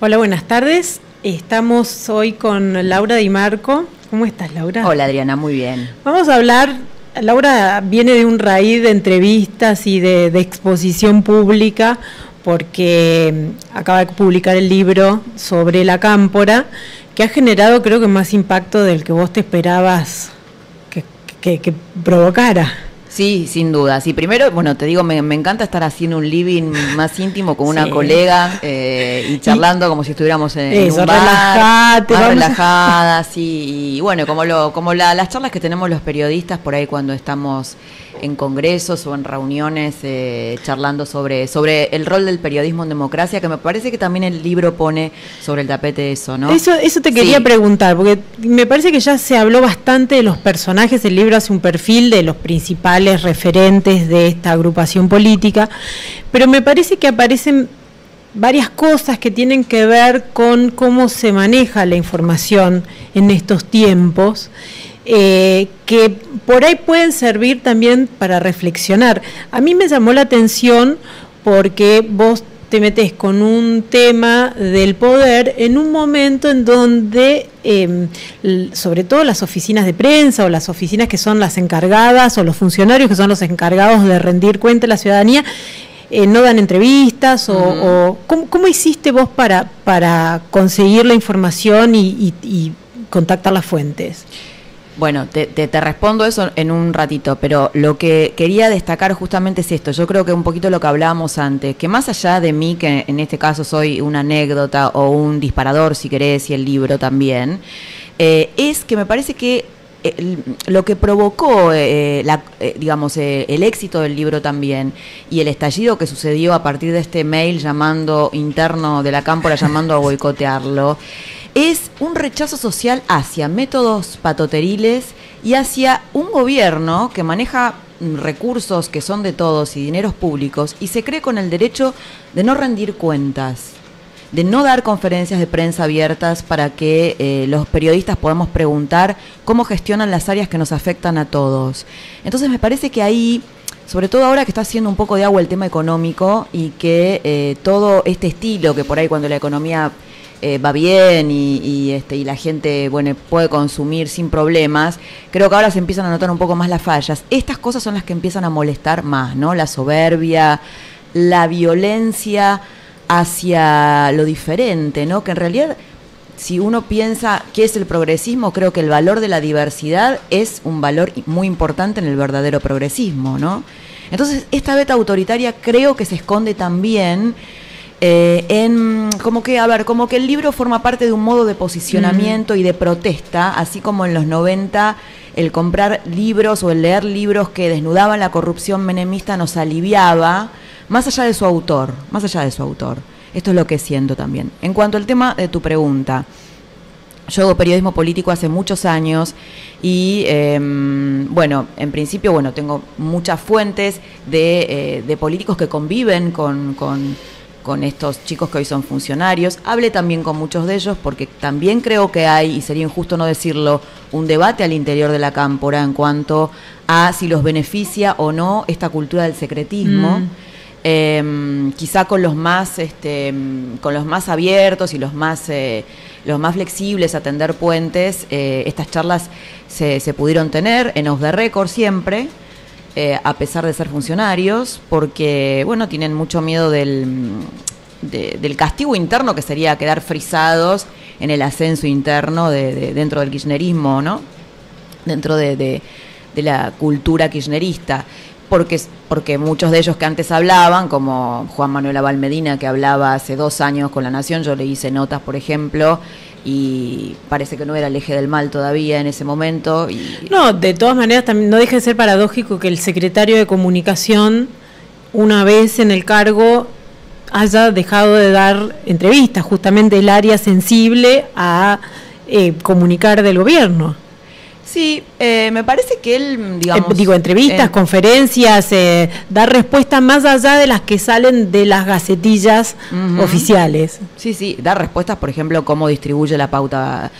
Hola, buenas tardes. Estamos hoy con Laura Di Marco. ¿Cómo estás, Laura? Hola, Adriana, muy bien. Vamos a hablar, Laura viene de un raíz de entrevistas y de exposición pública, porque acaba de publicar el libro sobre la cámpora, que ha generado creo que más impacto del que vos te esperabas que provocara. Sí, sin duda. Sí, primero, bueno, te digo, me encanta estar haciendo un living más íntimo con una colega y charlando como si estuviéramos en un bar, más relajada, sí. Y bueno, como las charlas que tenemos los periodistas por ahí cuando estamos en congresos o en reuniones charlando sobre el rol del periodismo en democracia, que me parece que también el libro pone sobre el tapete eso, ¿no? Eso te quería preguntar, porque me parece que ya se habló bastante de los personajes, el libro hace un perfil de los principales referentes de esta agrupación política, pero me parece que aparecen varias cosas que tienen que ver con cómo se maneja la información en estos tiempos, que por ahí pueden servir también para reflexionar. A mí me llamó la atención porque vos te metés con un tema del poder en un momento en donde, sobre todo las oficinas de prensa o las oficinas que son las encargadas o los funcionarios que son los encargados de rendir cuenta a la ciudadanía, no dan entrevistas o ¿cómo hiciste vos para conseguir la información y contactar las fuentes? Bueno, te respondo eso en un ratito, pero lo que quería destacar justamente es esto. Yo creo que un poquito lo que hablábamos antes, que más allá de mí, que en este caso soy una anécdota o un disparador, si querés, y el libro también, es que me parece que lo que provocó, digamos, el éxito del libro también y el estallido que sucedió a partir de este mail interno de la cámpora llamando a boicotearlo, es un rechazo social hacia métodos patoteriles y hacia un gobierno que maneja recursos que son de todos y dineros públicos y se cree con el derecho de no rendir cuentas, de no dar conferencias de prensa abiertas para que los periodistas podamos preguntar cómo gestionan las áreas que nos afectan a todos. Entonces me parece que ahí, sobre todo ahora que está haciendo un poco de agua el tema económico y que todo este estilo que por ahí cuando la economía va bien y la gente puede consumir sin problemas, creo que ahora se empiezan a notar un poco más las fallas. Estas cosas son las que empiezan a molestar más, ¿no? La soberbia, la violencia hacia lo diferente, ¿no? Que en realidad, si uno piensa qué es el progresismo, creo que el valor de la diversidad es un valor muy importante en el verdadero progresismo, ¿no? Entonces, esta beta autoritaria creo que se esconde también como que el libro forma parte de un modo de posicionamiento y de protesta, así como en los 90 el comprar libros o el leer libros que desnudaban la corrupción menemista nos aliviaba, más allá de su autor. Esto es lo que siento también. En cuanto al tema de tu pregunta, yo hago periodismo político hace muchos años y, en principio, tengo muchas fuentes de políticos que conviven con estos chicos que hoy son funcionarios. Hablé también con muchos de ellos porque también creo que hay, y sería injusto no decirlo, un debate al interior de la cámpora en cuanto a si los beneficia o no esta cultura del secretismo. Quizá con los más abiertos y los más flexibles a tender puentes, estas charlas se pudieron tener en off the record siempre, a pesar de ser funcionarios, porque tienen mucho miedo del castigo interno, que sería quedar frisados en el ascenso interno dentro del kirchnerismo, ¿no? Dentro de la cultura kirchnerista. Porque muchos de ellos que antes hablaban, como Juan Manuel Abal Medina, que hablaba hace 2 años con La Nación, yo le hice notas, por ejemplo, y parece que no era el eje del mal todavía en ese momento. No, de todas maneras, también no deja de ser paradójico que el secretario de Comunicación, una vez en el cargo, haya dejado de dar entrevistas, justamente el área sensible a comunicar del gobierno. Sí, me parece que él, digamos... entrevistas, conferencias, dar respuestas más allá de las que salen de las gacetillas oficiales. Sí, dar respuestas, por ejemplo, cómo distribuye la pauta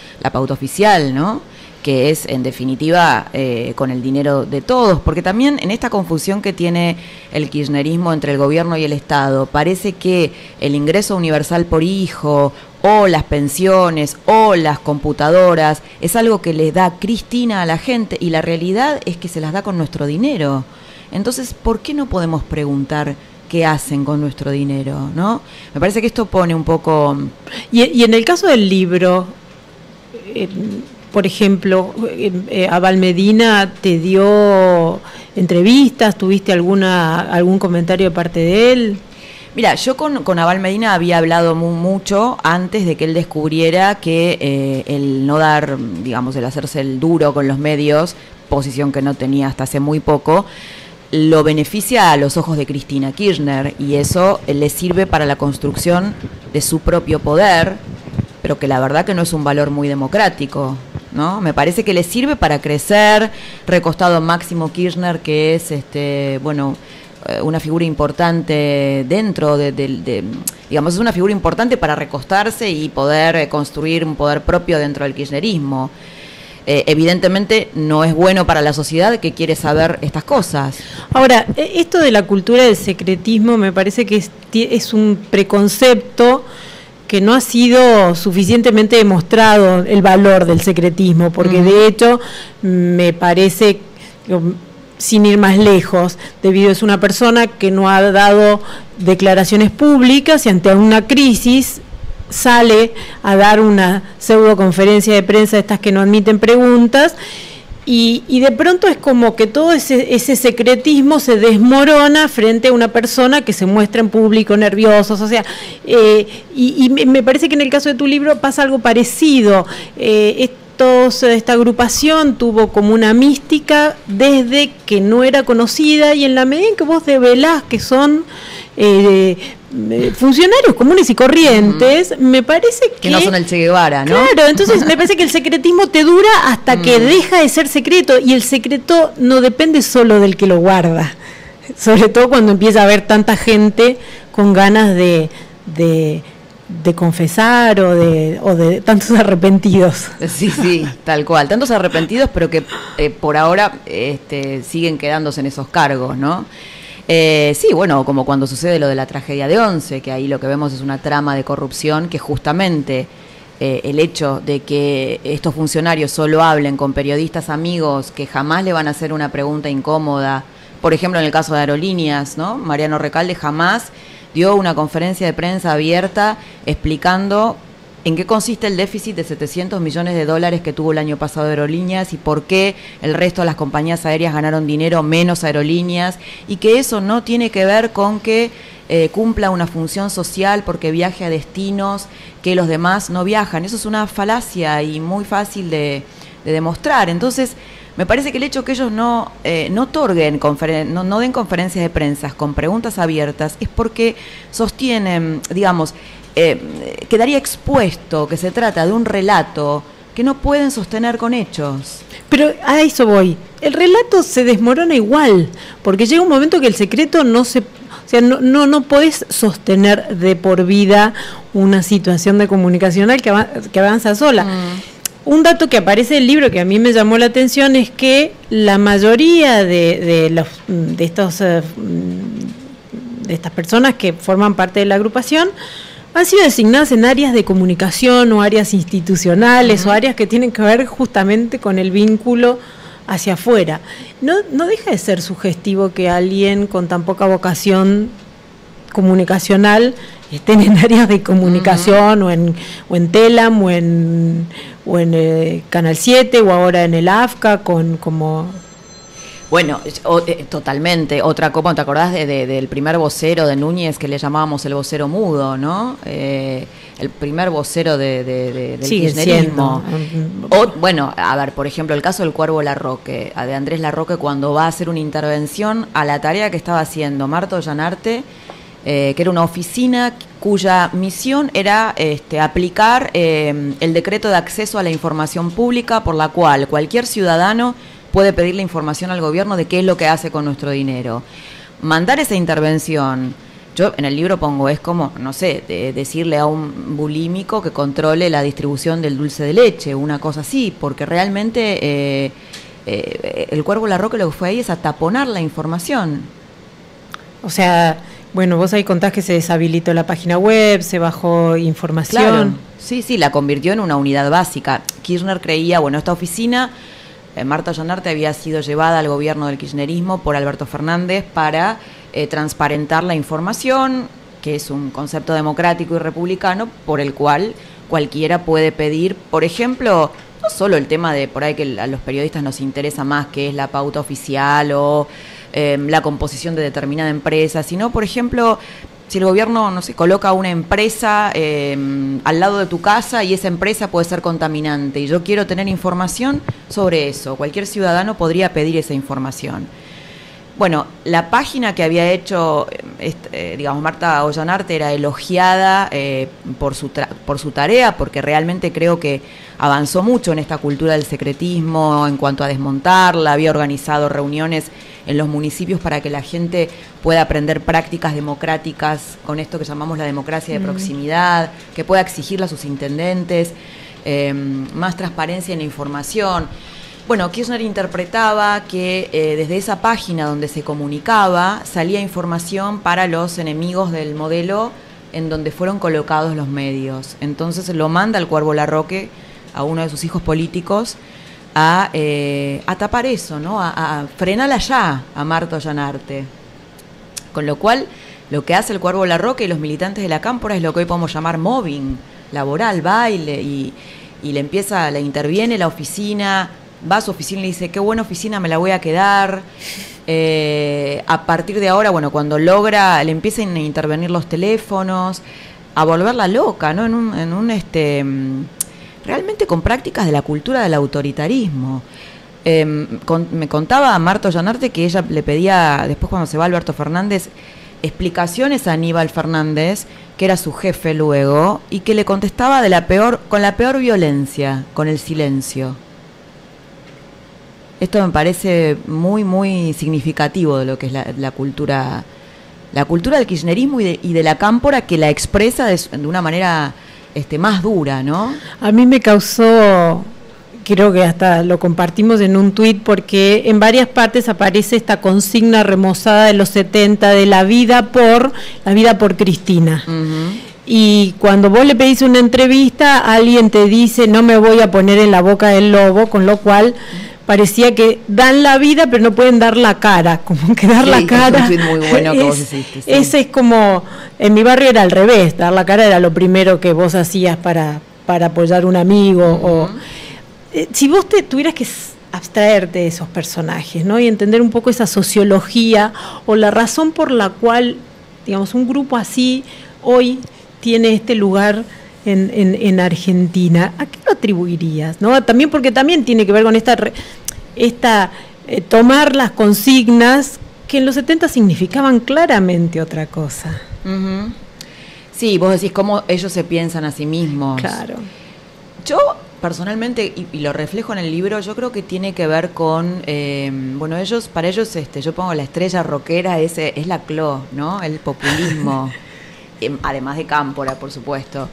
oficial, ¿no? Que es, en definitiva, con el dinero de todos. Porque también en esta confusión que tiene el kirchnerismo entre el gobierno y el Estado, parece que el ingreso universal por hijo o las pensiones o las computadoras es algo que le da Cristina a la gente, y la realidad es que se las da con nuestro dinero. Entonces, ¿por qué no podemos preguntar qué hacen con nuestro dinero, ¿no? Me parece que esto pone un poco... Y en el caso del libro, por ejemplo, Abal Medina te dio entrevistas, ¿tuviste algún comentario de parte de él? Mira, yo con Abal Medina había hablado mucho antes de que él descubriera que el no dar, digamos, el hacerse el duro con los medios, posición que no tenía hasta hace muy poco, lo beneficia a los ojos de Cristina Kirchner, y eso le sirve para la construcción de su propio poder, pero que la verdad que no es un valor muy democrático, ¿no? Me parece que le sirve para crecer, recostado a Máximo Kirchner, que es una figura importante dentro digamos, es una figura importante para recostarse y poder construir un poder propio dentro del kirchnerismo. Evidentemente no es bueno para la sociedad que quiere saber estas cosas. Ahora, esto de la cultura del secretismo me parece que es un preconcepto que no ha sido suficientemente demostrado, el valor del secretismo, porque de hecho me parece, sin ir más lejos, debido es una persona que no ha dado declaraciones públicas y ante una crisis sale a dar una pseudo conferencia de prensa, estas que no admiten preguntas, y de pronto es como que todo ese secretismo se desmorona frente a una persona que se muestra en público nerviosos, o sea, y me parece que en el caso de tu libro pasa algo parecido. Esta agrupación tuvo como una mística desde que no era conocida, y en la medida en que vos develás que son funcionarios comunes y corrientes, me parece que no son el Che Guevara, ¿no? Claro, entonces me parece que el secretismo te dura hasta que deja de ser secreto, y el secreto no depende solo del que lo guarda, sobre todo cuando empieza a haber tanta gente con ganas de confesar o de tantos arrepentidos. Sí, tal cual, tantos arrepentidos, pero que por ahora siguen quedándose en esos cargos, ¿no? Sí, bueno, como cuando sucede lo de la tragedia de Once, que ahí lo que vemos es una trama de corrupción que justamente el hecho de que estos funcionarios solo hablen con periodistas amigos que jamás le van a hacer una pregunta incómoda, por ejemplo en el caso de Aerolíneas, ¿no? Mariano Recalde jamás dio una conferencia de prensa abierta explicando en qué consiste el déficit de $700 millones que tuvo el año pasado Aerolíneas y por qué el resto de las compañías aéreas ganaron dinero menos Aerolíneas, y que eso no tiene que ver con que cumpla una función social porque viaje a destinos que los demás no viajan. Eso es una falacia y muy fácil de demostrar. Entonces, me parece que el hecho que ellos no otorguen, no den conferencias de prensa con preguntas abiertas es porque sostienen, digamos, quedaría expuesto que se trata de un relato que no pueden sostener con hechos. Pero a eso voy. El relato se desmorona igual, porque llega un momento que el secreto no podés sostener de por vida una situación de comunicacional que avanza sola. Un dato que aparece en el libro que a mí me llamó la atención es que la mayoría de estas personas que forman parte de la agrupación han sido designadas en áreas de comunicación o áreas institucionales o áreas que tienen que ver justamente con el vínculo hacia afuera. No deja de ser sugestivo que alguien con tan poca vocación comunicacional estén en áreas de comunicación o en Telam o en Canal 7 o ahora en el AFCA como... Bueno, totalmente. Otra cosa, ¿te acordás del primer vocero de Núñez que le llamábamos el vocero mudo, ¿no? El primer vocero del kirchnerismo. Bueno, a ver, por ejemplo, el caso del Cuervo Larroque, de Andrés Larroque, cuando va a hacer una intervención a la tarea que estaba haciendo Marta Ollanarte, que era una oficina cuya misión era aplicar el decreto de acceso a la información pública, por la cual cualquier ciudadano puede pedirle información al gobierno de qué es lo que hace con nuestro dinero. Mandar esa intervención, yo en el libro pongo, es como, no sé, decirle a un bulímico que controle la distribución del dulce de leche, una cosa así, porque realmente el Cuervo Larroque lo que fue ahí es a taponar la información. O sea, Bueno, vos ahí contás que se deshabilitó la página web, se bajó información. Claro, sí, la convirtió en una unidad básica. Kirchner creía, bueno, esta oficina, Marta Ollanarte, había sido llevada al gobierno del kirchnerismo por Alberto Fernández para transparentar la información, que es un concepto democrático y republicano por el cual cualquiera puede pedir, por ejemplo, no solo el tema de por ahí que a los periodistas nos interesa más, que es la pauta oficial o la composición de determinada empresa, sino, por ejemplo, si el gobierno, no sé, coloca una empresa al lado de tu casa y esa empresa puede ser contaminante y yo quiero tener información sobre eso, cualquier ciudadano podría pedir esa información. Bueno, la página que había hecho, digamos, Marta Ollanarte era elogiada por su tarea, porque realmente creo que avanzó mucho en esta cultura del secretismo en cuanto a desmontarla, había organizado reuniones en los municipios para que la gente pueda aprender prácticas democráticas con esto que llamamos la democracia de proximidad, que pueda exigirle a sus intendentes más transparencia en la información. Bueno, Kirchner interpretaba que desde esa página donde se comunicaba salía información para los enemigos del modelo en donde fueron colocados los medios. Entonces lo manda al Cuervo Larroque, a uno de sus hijos políticos, a tapar eso, ¿no? A frenarla ya a Marta Ollanarte. Con lo cual, lo que hace el Cuervo Larroque y los militantes de la Cámpora es lo que hoy podemos llamar mobbing laboral, baile, y le interviene la oficina. Va a su oficina y le dice, qué buena oficina, me la voy a quedar. A partir de ahora, bueno, cuando logra, le empiezan a intervenir los teléfonos, a volverla loca, ¿no? Realmente con prácticas de la cultura del autoritarismo. Me contaba a Marta Ollanarte que ella le pedía, después cuando se va Alberto Fernández, explicaciones a Aníbal Fernández, que era su jefe luego, y que le contestaba con la peor violencia, con el silencio. Esto me parece muy, muy significativo de lo que es la cultura del kirchnerismo y de la cámpora, que la expresa de una manera más dura, ¿no? A mí me causó, creo que hasta lo compartimos en un tuit, porque en varias partes aparece esta consigna remozada de los 70 de la vida por Cristina. Uh-huh. Y cuando vos le pedís una entrevista, alguien te dice, no me voy a poner en la boca del lobo, con lo cual parecía que dan la vida pero no pueden dar la cara, como que dar la cara es muy bueno que vos hiciste, sí. Ese es como, en mi barrio era al revés, dar la cara era lo primero que vos hacías para apoyar a un amigo. Uh-huh. Si vos tuvieras que abstraerte de esos personajes, ¿no? Y entender un poco esa sociología o la razón por la cual, digamos, un grupo así hoy tiene este lugar en Argentina, ¿a qué lo atribuirías? ¿No? También porque también tiene que ver con tomar las consignas que en los 70 significaban claramente otra cosa. Uh-huh. Sí, vos decís cómo ellos se piensan a sí mismos. Claro. Yo personalmente, y lo reflejo en el libro, yo creo que tiene que ver con, bueno, para ellos, yo pongo la estrella rockera, es la CLO, ¿no? El populismo, además de Cámpora, por supuesto.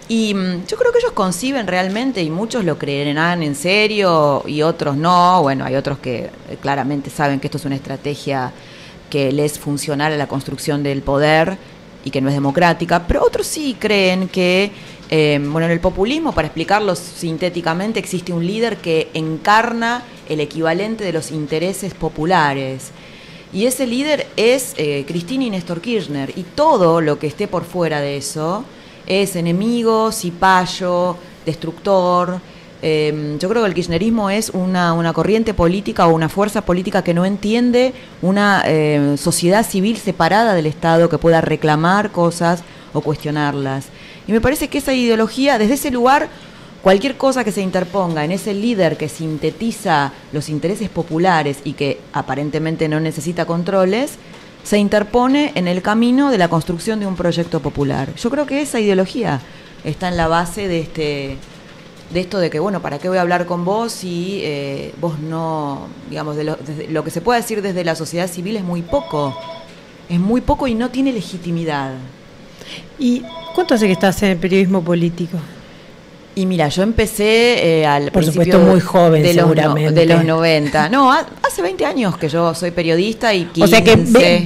Y yo creo que ellos conciben realmente, y muchos lo creerán en serio y otros no. Bueno, hay otros que claramente saben que esto es una estrategia que les es funcional a la construcción del poder y que no es democrática, pero otros sí creen que, bueno, en el populismo, para explicarlo sintéticamente, existe un líder que encarna el equivalente de los intereses populares. Y ese líder es Cristina y Néstor Kirchner, y todo lo que esté por fuera de eso es enemigo, cipayo, destructor. Yo creo que el kirchnerismo es una corriente política o una fuerza política que no entiende una sociedad civil separada del Estado que pueda reclamar cosas o cuestionarlas. Y me parece que esa ideología, desde ese lugar, cualquier cosa que se interponga en ese líder que sintetiza los intereses populares y que aparentemente no necesita controles, se interpone en el camino de la construcción de un proyecto popular. Yo creo que esa ideología está en la base de esto de que, bueno, ¿para qué voy a hablar con vos si vos no, digamos, desde lo que se puede decir desde la sociedad civil es muy poco y no tiene legitimidad? ¿Y cuánto hace que estás en el periodismo político? Y mira, yo empecé al Por principio supuesto muy joven, seguramente. De los 90. No, hace 20 años que yo soy periodista y 15, o sea que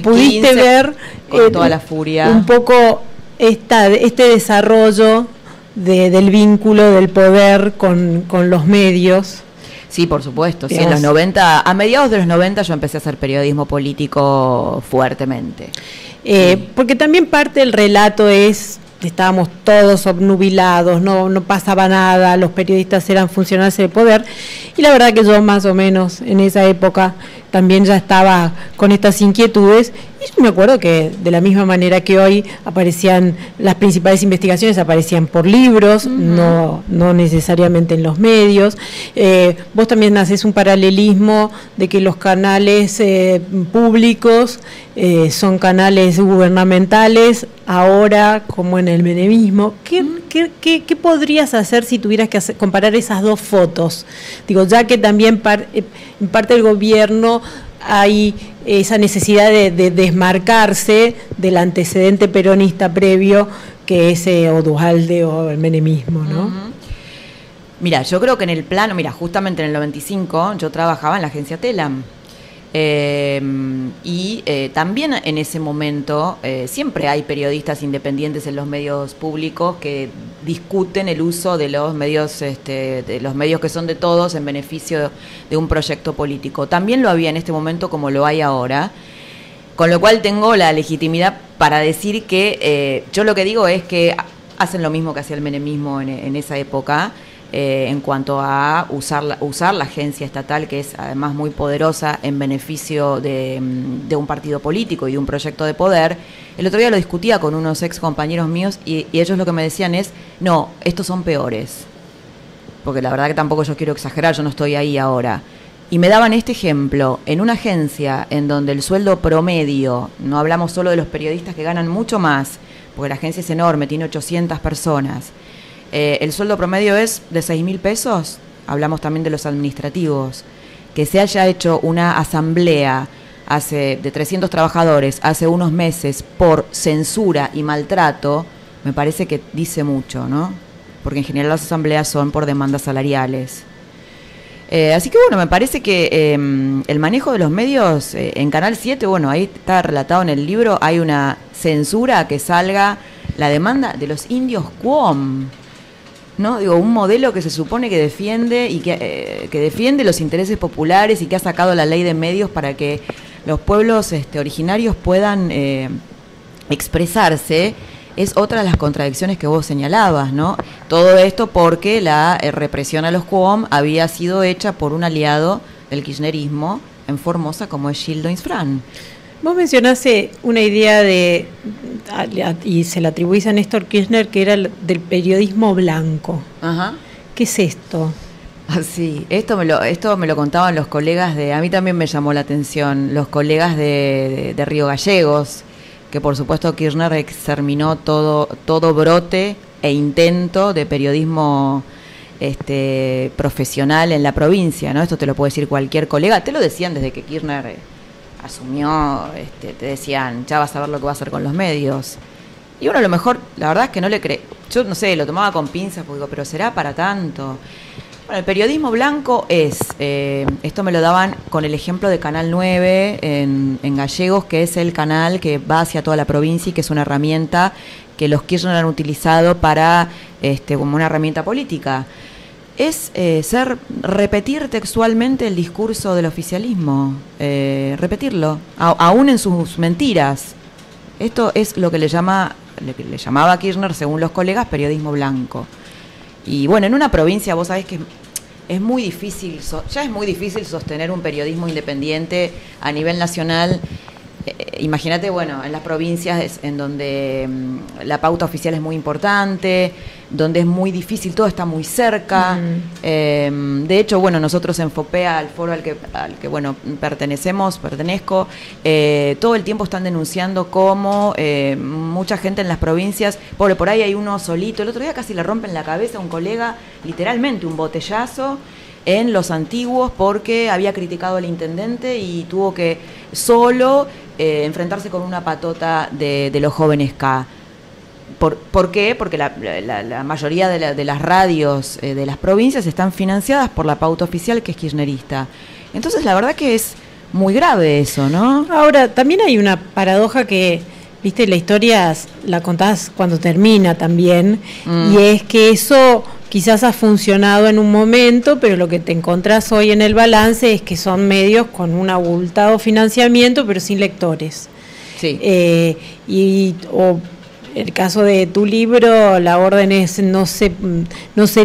pudiste 15, ver con toda la furia. Un poco este desarrollo del vínculo del poder con los medios. Sí, por supuesto. Sí, en los 90, a mediados de los 90 yo empecé a hacer periodismo político fuertemente. Porque también parte del relato estábamos todos obnubilados, no pasaba nada, los periodistas eran funcionarios del poder, y la verdad que yo más o menos en esa época también ya estaba con estas inquietudes, y yo me acuerdo que de la misma manera que hoy aparecían las principales investigaciones, aparecían por libros, no necesariamente en los medios. Vos también haces un paralelismo de que los canales públicos son canales gubernamentales, ahora como en el menemismo. ¿Qué podrías hacer si tuvieras que comparar esas dos fotos? Digo, ya que también en parte del gobierno hay esa necesidad de desmarcarse del antecedente peronista previo, que es o Duhalde o el menemismo, ¿no? Mira, yo creo que en el plano, justamente en el 95 yo trabajaba en la agencia Telam. También en ese momento siempre hay periodistas independientes en los medios públicos que discuten el uso de los medios que son de todos en beneficio de un proyecto político. También lo había en este momento como lo hay ahora, con lo cual tengo la legitimidad para decir que yo lo que digo es que hacen lo mismo que hacía el menemismo en esa época. En cuanto a usar la agencia estatal, que es además muy poderosa en beneficio de un partido político y de un proyecto de poder. El otro día lo discutía con unos ex compañeros míos y ellos lo que me decían es, no, estos son peores, porque la verdad que tampoco yo quiero exagerar, yo no estoy ahí ahora. Y me daban este ejemplo, en una agencia en donde el sueldo promedio, no hablamos solo de los periodistas que ganan mucho más, porque la agencia es enorme, tiene 800 personas, el sueldo promedio es de 6.000 pesos, hablamos también de los administrativos, que se haya hecho una asamblea de 300 trabajadores hace unos meses por censura y maltrato, me parece que dice mucho, ¿no? Porque en general las asambleas son por demandas salariales. Así que bueno, me parece que el manejo de los medios en Canal 7, bueno, ahí está relatado en el libro, hay una censura que salga la demanda de los indios Cuom, ¿no? Digo, un modelo que se supone que defiende y que defiende los intereses populares y que ha sacado la ley de medios para que los pueblos originarios puedan expresarse, es otra de las contradicciones que vos señalabas, ¿no? Todo esto porque la represión a los Cuom había sido hecha por un aliado del kirchnerismo en Formosa como es Gildo Insfrán. Vos mencionaste una idea y se la atribuís a Néstor Kirchner, que era del periodismo blanco. Ajá. ¿Qué es esto? Sí, esto me lo contaban los colegas a mí también me llamó la atención, los colegas de Río Gallegos, que por supuesto Kirchner exterminó todo brote e intento de periodismo profesional en la provincia, ¿no? Esto te lo puede decir cualquier colega, te lo decían desde que Kirchner asumió, te decían, ya vas a ver lo que va a hacer con los medios. Y uno a lo mejor, la verdad es que no le cree. Yo no sé, lo tomaba con pinzas, porque digo, pero ¿será para tanto? Bueno, el periodismo blanco esto me lo daban con el ejemplo de Canal 9 en Gallegos, que es el canal que va hacia toda la provincia y que es una herramienta que los Kirchner han utilizado para, como una herramienta política. Es repetir textualmente el discurso del oficialismo, repetirlo, aún en sus mentiras. Esto es lo que le llamaba Kirchner, según los colegas, periodismo blanco. Y bueno, en una provincia vos sabés que es muy difícil, ya es muy difícil sostener un periodismo independiente a nivel nacional. Imagínate, bueno, en las provincias en donde la pauta oficial es muy importante, donde es muy difícil, todo está muy cerca. De hecho, bueno, nosotros en FOPEA, al foro al que bueno, pertenezco, todo el tiempo están denunciando cómo mucha gente en las provincias, por ahí hay uno solito, el otro día casi le rompen la cabeza a un colega, literalmente un botellazo, en Los Antiguos porque había criticado al intendente y tuvo que solo enfrentarse con una patota de los jóvenes K. ¿Por qué? Porque la mayoría de las radios de las provincias están financiadas por la pauta oficial, que es kirchnerista. Entonces, la verdad que es muy grave eso, ¿no? Ahora, también hay una paradoja que, viste, la historia la contás cuando termina también, y es que eso quizás ha funcionado en un momento, pero lo que te encontrás hoy en el balance es que son medios con un abultado financiamiento, pero sin lectores. Sí. O el caso de tu libro, la orden es no se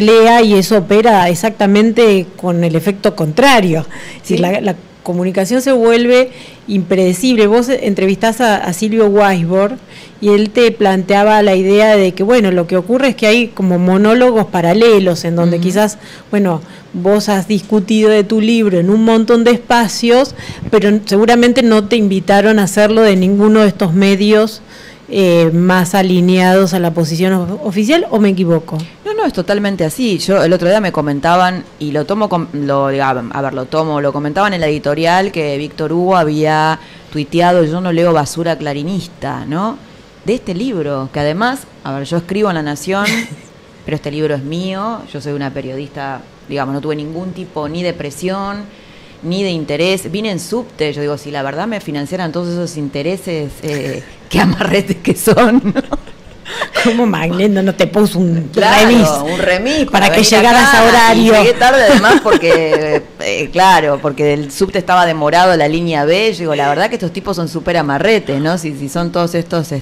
lea, y eso opera exactamente con el efecto contrario. Es decir, la comunicación se vuelve impredecible. Vos entrevistás a Silvio Weisbord y él te planteaba la idea de que, bueno, lo que ocurre es que hay como monólogos paralelos en donde quizás, bueno, vos has discutido de tu libro en un montón de espacios, pero seguramente no te invitaron a hacerlo de ninguno de estos medios más alineados a la posición oficial, ¿o me equivoco? No, es totalmente así. Yo el otro día me comentaban, y lo comentaban en la editorial, que Víctor Hugo había tuiteado: yo no leo basura clarinista, ¿no? De este libro, que además, yo escribo en La Nación, pero este libro es mío, yo soy una periodista, no tuve ningún tipo ni de presión, ni de interés, vine en subte, yo digo, si la verdad me financiaran todos esos intereses, qué amarretes que son, ¿no? Como Magneto no te puso un remis para que llegaras a horario. Y llegué tarde además porque, porque el subte estaba demorado, la línea B. Yo digo, la verdad que estos tipos son súper amarretes, ¿no? Si son todos estos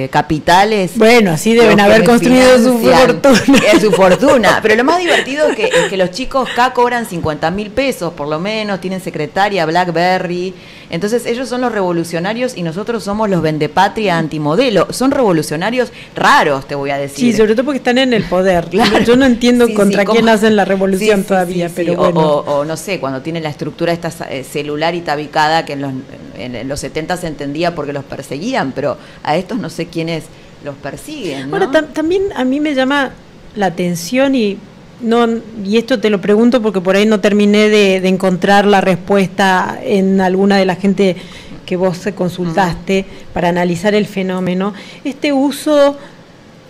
capitales. Bueno, así deben haber construido su fortuna. Es su fortuna. Pero lo más divertido es que los chicos acá cobran 50.000 pesos, por lo menos, tienen secretaria, BlackBerry. Entonces ellos son los revolucionarios y nosotros somos los vendepatria antimodelo. Son revolucionarios raros, te voy a decir. Sí, sobre todo porque están en el poder. Claro. Yo no entiendo contra quién hacen la revolución todavía, pero bueno. O no sé, cuando tienen la estructura esta celular y tabicada, que en los 70 se entendía porque los perseguían, pero a estos no sé quiénes los persiguen, ¿no? Ahora, también a mí me llama la atención y esto te lo pregunto porque por ahí no terminé de encontrar la respuesta en alguna de la gente que vos consultaste para analizar el fenómeno, este uso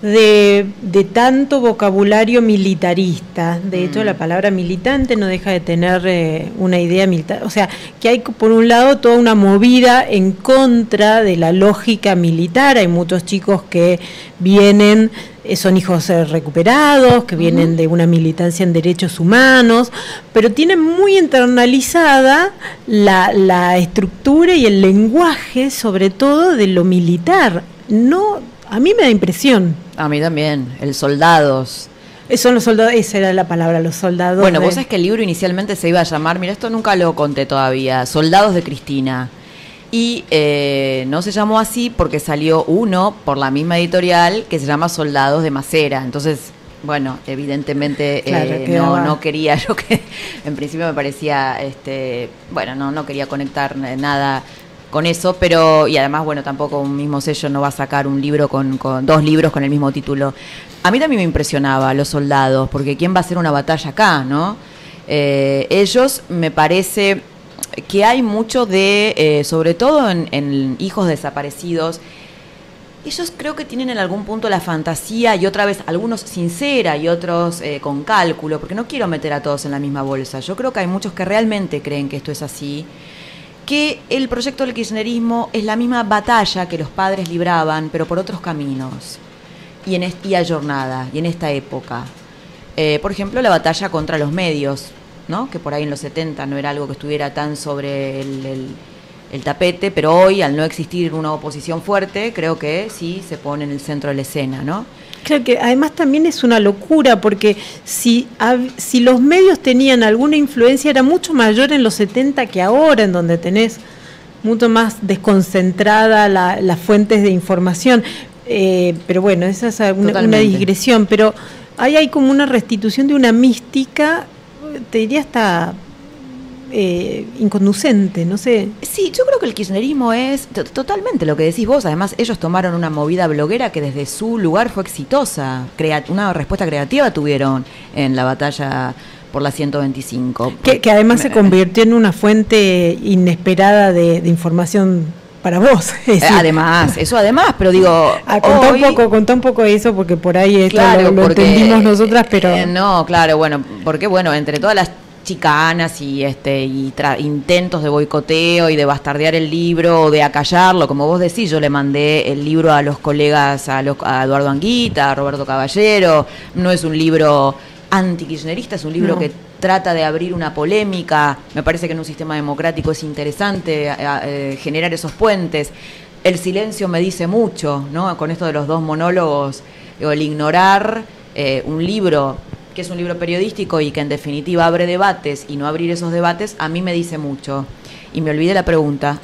de tanto vocabulario militarista. De hecho, la palabra militante no deja de tener una idea militar. O sea, que hay por un lado toda una movida en contra de la lógica militar. Hay muchos chicos que vienen, son hijos recuperados, que vienen de una militancia en derechos humanos, pero tienen muy internalizada la estructura y el lenguaje, sobre todo de lo militar. A mí me da impresión. A mí también, soldados. Son los soldados, esa era la palabra, los soldados. Bueno, vos sabés que el libro inicialmente se iba a llamar, mira, esto nunca lo conté todavía, Soldados de Cristina. Y no se llamó así porque salió uno por la misma editorial que se llama Soldados de Macera. Entonces, bueno, evidentemente claro, no quería yo que, en principio me parecía, no quería conectar nada con eso, pero, y además, bueno, tampoco un mismo sello no va a sacar un libro con dos libros con el mismo título. A mí también me impresionaba Los Soldados, porque ¿quién va a hacer una batalla acá, no? Ellos, me parece que hay mucho de, sobre todo en hijos desaparecidos, ellos creo que tienen en algún punto la fantasía, y otra vez algunos sincera y otros con cálculo, porque no quiero meter a todos en la misma bolsa. Yo creo que hay muchos que realmente creen que esto es así, que el proyecto del kirchnerismo es la misma batalla que los padres libraban, pero por otros caminos y ayornada, y en esta época. Por ejemplo, la batalla contra los medios, ¿no? Que por ahí en los 70 no era algo que estuviera tan sobre el tapete, pero hoy, al no existir una oposición fuerte, creo que sí se pone en el centro de la escena, ¿no? Creo que además también es una locura, porque si los medios tenían alguna influencia, era mucho mayor en los 70 que ahora, en donde tenés mucho más desconcentrada las fuentes de información. Pero bueno, esa es una digresión, pero ahí hay como una restitución de una mística, te diría hasta inconducente, no sé. Sí, yo creo que el kirchnerismo es totalmente lo que decís vos. Además, ellos tomaron una movida bloguera que desde su lugar fue exitosa. Una respuesta creativa tuvieron en la batalla por la 125. Que además se convirtió en una fuente inesperada de información para vos. Además, eso además, pero digo... Contá un poco de eso, porque por ahí esto claro, lo entendimos nosotras, pero... no, claro, bueno, porque bueno, entre todas las chicanas y intentos de boicoteo y de bastardear el libro o de acallarlo, como vos decís, yo le mandé el libro a los colegas, a Eduardo Anguita, a Roberto Caballero. No es un libro anti-kirchnerista, es un libro que trata de abrir una polémica. Me parece que en un sistema democrático es interesante generar esos puentes. El silencio me dice mucho, ¿no? Con esto de los dos monólogos, o el ignorar un libro que es un libro periodístico y que en definitiva abre debates, y no abrir esos debates, a mí me dice mucho. Y me olvidé la pregunta,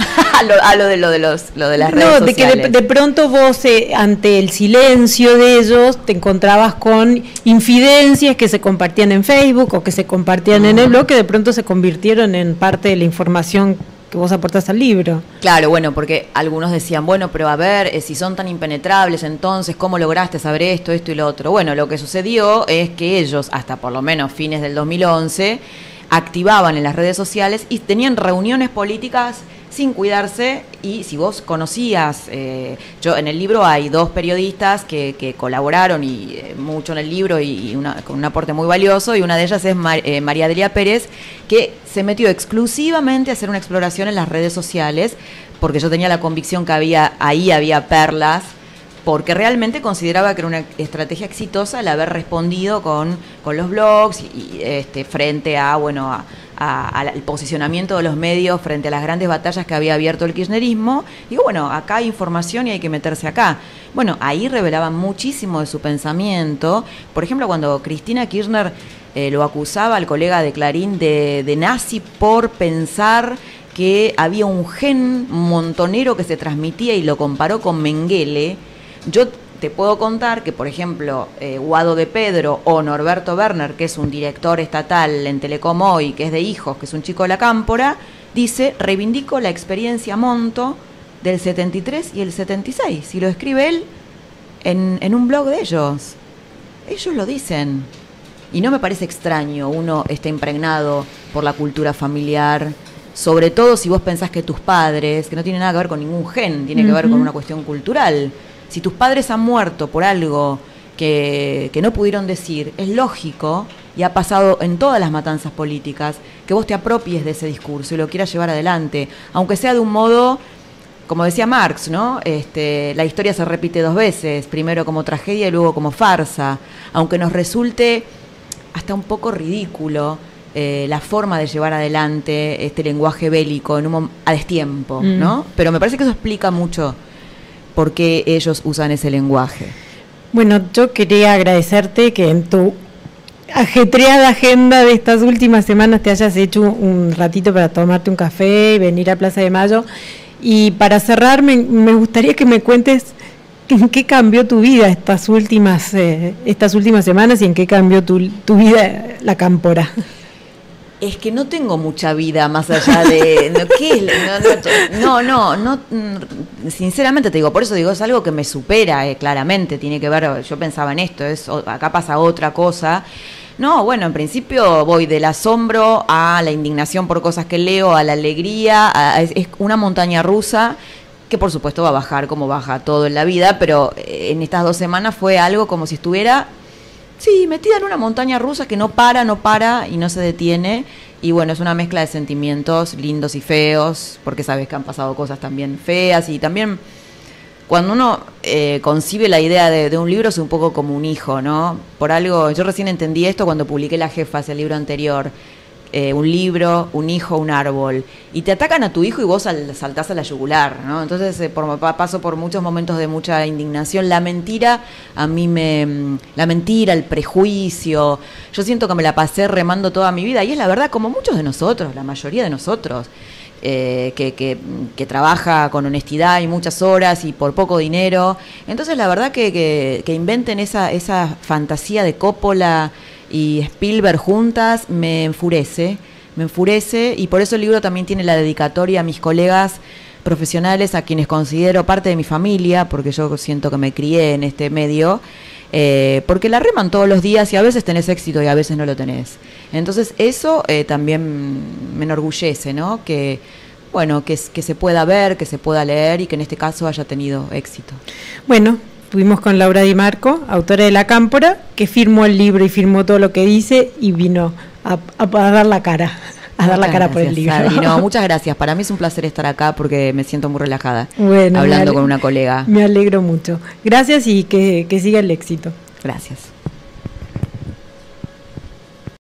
lo de las redes sociales. Que de pronto vos, ante el silencio de ellos, te encontrabas con infidencias que se compartían en Facebook o que se compartían en el blog, que de pronto se convirtieron en parte de la información que vos aportás al libro. Claro, bueno, porque algunos decían, bueno, pero a ver, si son tan impenetrables, entonces, ¿cómo lograste saber esto y lo otro? Bueno, lo que sucedió es que ellos, hasta por lo menos fines del 2011, activaban en las redes sociales y tenían reuniones políticas sin cuidarse. Y si vos conocías, yo en el libro hay dos periodistas que colaboraron y mucho en el libro y con un aporte muy valioso, y una de ellas es María Delia Pérez, que se metió exclusivamente a hacer una exploración en las redes sociales, porque yo tenía la convicción que había perlas, porque realmente consideraba que era una estrategia exitosa el haber respondido con los blogs y frente a al posicionamiento de los medios frente a las grandes batallas que había abierto el kirchnerismo. Digo, bueno, acá hay información y hay que meterse acá. Bueno, ahí revelaban muchísimo de su pensamiento. Por ejemplo, cuando Cristina Kirchner lo acusaba al colega de Clarín de nazi por pensar que había un gen montonero que se transmitía, y lo comparó con Mengele. Yo te puedo contar que, por ejemplo, Guado de Pedro o Norberto Werner, que es un director estatal en Telecom hoy, que es de Hijos, que es un chico de la Cámpora, dice: reivindico la experiencia Monto del 73 y el 76. Y lo escribe él en un blog de ellos. Ellos lo dicen. Y no me parece extraño, uno está impregnado por la cultura familiar, sobre todo si vos pensás que tus padres, que no tiene nada que ver con ningún gen, tiene que ver con una cuestión cultural. Si tus padres han muerto por algo que no pudieron decir, es lógico, y ha pasado en todas las matanzas políticas, que vos te apropies de ese discurso y lo quieras llevar adelante, aunque sea de un modo, como decía Marx, ¿no? La historia se repite dos veces, primero como tragedia y luego como farsa, aunque nos resulte hasta un poco ridículo la forma de llevar adelante este lenguaje bélico a destiempo, ¿no? Pero me parece que eso explica mucho por qué ellos usan ese lenguaje. Bueno, yo quería agradecerte que en tu ajetreada agenda de estas últimas semanas te hayas hecho un ratito para tomarte un café y venir a Plaza de Mayo. Y para cerrar, me gustaría que me cuentes en qué cambió tu vida estas últimas semanas, y en qué cambió tu vida la Cámpora. Es que no tengo mucha vida más allá de... No, sinceramente te digo, por eso digo, es algo que me supera, claramente, tiene que ver, yo pensaba en esto, acá pasa otra cosa. No, bueno, en principio voy del asombro a la indignación por cosas que leo, a la alegría, es una montaña rusa que por supuesto va a bajar como baja todo en la vida, pero en estas 2 semanas fue algo como si estuviera... Sí, metida en una montaña rusa que no para y no se detiene. Y bueno, es una mezcla de sentimientos lindos y feos, porque sabes que han pasado cosas también feas. Y también cuando uno concibe la idea de un libro es un poco como un hijo, ¿no? Por algo, yo recién entendí esto cuando publiqué La Jefa, el libro anterior. Un libro, un hijo, un árbol, y te atacan a tu hijo y vos saltás a la yugular, ¿no? Entonces paso por muchos momentos de mucha indignación. La mentira, la mentira, el prejuicio, yo siento que me la pasé remando toda mi vida, y es la verdad, como muchos de nosotros, la mayoría de nosotros, que trabaja con honestidad y muchas horas y por poco dinero. Entonces la verdad que inventen esa fantasía de Coppola y Spielberg juntas me enfurece, y por eso el libro también tiene la dedicatoria a mis colegas profesionales, a quienes considero parte de mi familia, porque yo siento que me crié en este medio, porque la reman todos los días y a veces tenés éxito y a veces no lo tenés. Entonces eso también me enorgullece, ¿no? Que bueno, que se pueda ver, que se pueda leer y que en este caso haya tenido éxito. Bueno, estuvimos con Laura Di Marco, autora de La Cámpora, que firmó el libro y firmó todo lo que dice y vino a dar la cara. A dar la cara por el libro. Adri, no, muchas gracias. Para mí es un placer estar acá porque me siento muy relajada. Bueno, hablando con una colega. Me alegro mucho. Gracias y que siga el éxito. Gracias.